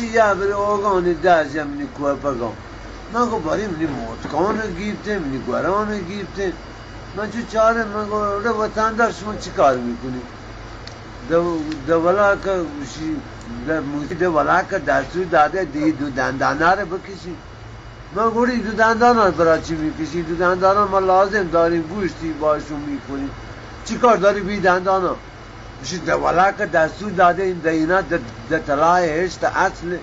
یا بری آگانی درجه منی کوه پگام من گو باری منی موتکانه گیفته منی گورانه گیفته من چو چاره من گو رو وطن در شما چی کار میکنی دولا که موسی دولا که دستور داده دی دو دندانه رو بکشی من گوری دو دندانه برای چی میکشی دو دندانه ما لازم داریم گوشتی باشون میکنیم چی کار داری بی دندانه بشی دولا که دستور داده این دینا در طلای هشت اصل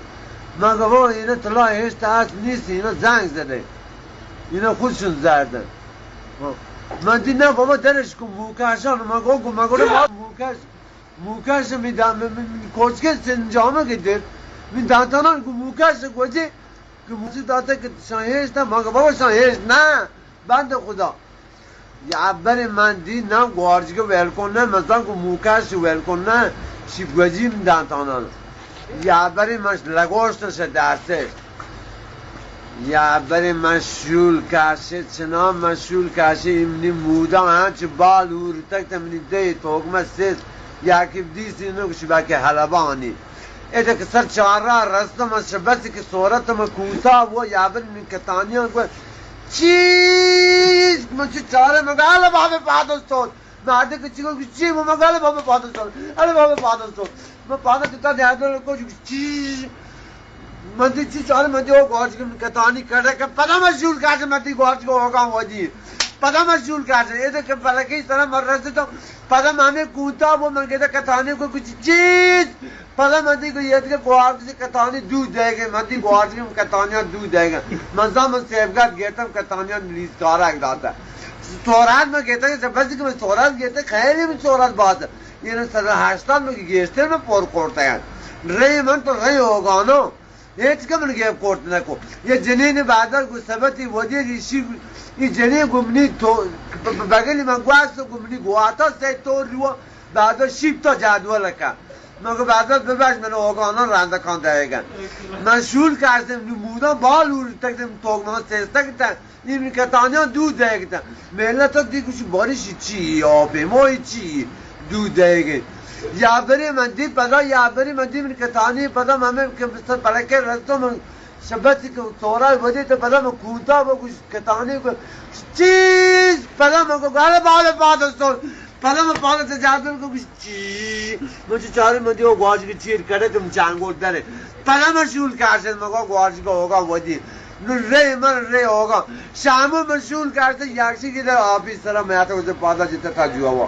من گو اینا طلای هشت اصل نیست اینا زنگ زده اینا خودشون زردن من دی نه بابا درش کن موکشان من گو موکش میدم کوچکه سنجامه گدر من دانتانان کو موکش گوجه که موسی داده که شاهیش نه من بابا شاهیش نه بند خدا یا بر من دی نه گوارج که ولکن نه مثلا کو موکش ولکن نه شی گوجیم دانتانان یا بر من لگوشتش درسه یا بر مشغول کاشه چنان مشغول کاشه ایمنی مودا هنچ بال ورتک تمنی دی توگمه سیز یا که دیسی نو کشی باکی حلبانی ایده که سر چارا رستم از شبسی که صورتم کوتا و یا بر من کتانیان کو چیز من چه چاره مگاله بابه پادستون مرده که چی گفت چی مگاله بابه پادستون اله بابه پادستون من پادا کتا دیادر کو چیز مندی چی چاره مندی او گوارج که کتانی کرده که پدا مشغول کاشه مندی گوارج کو ہوگا ودی پدا مشغول کاشه ایده که فلکی سره مرسته تو پدا مامه کوتا وہ من کہتا کتانی کو کچھ چیز پدا مندی کو یہ کہ گوارج سے کتانی دودھ دے گے مندی گوارج کی کتانیاں دودھ دے گا منزا من سیفگارد گیتم کتانیاں ریلیز کارا اگداتا سورات میں کہتا کہ بس کہ میں سورات گیتا خیلی میں سورات بات یہ نے سر ہاشتان میں گیستے میں پور کوڑتا ہے رہی من تو رہی ہوگا نو ایچ کا من گیب کوڑتنا کو یہ جنین بادر کو سبتی ودی ریشی یہ جنین گمنی تو بگلی من گواست گمنی گواتا سے تو ریو بعد شیب تا جدول لکا مگه بعد بباش من اوگانا رنده کان دهگن من شول کردم نمودا بال ور تکدم توگمان سیستا گتن این کتانیان دود دهگتن ملت ها دیگوش بارش چی آبه مای چی دود دهگن یا بری من دی پدا یا بری من دی من کتانی پدا من که بسر پلکه رستو من شبتی که تورای ودی تو پدا من کوتا با کچھ کتانی کو چیز پدا من کو گاله باله پادستون پدا من پادست جادر کو کچھ چیز مجھے چاری مندی وہ گواج کی چیر کرے تم چانگوٹ داره پدا من شول کارشن مگو گواج کا ہوگا ودی نو ری من ری ہوگا شامو من شول کارشن یکشی کی در آفیس سرا میں آتا اسے پادا جتا تا جوا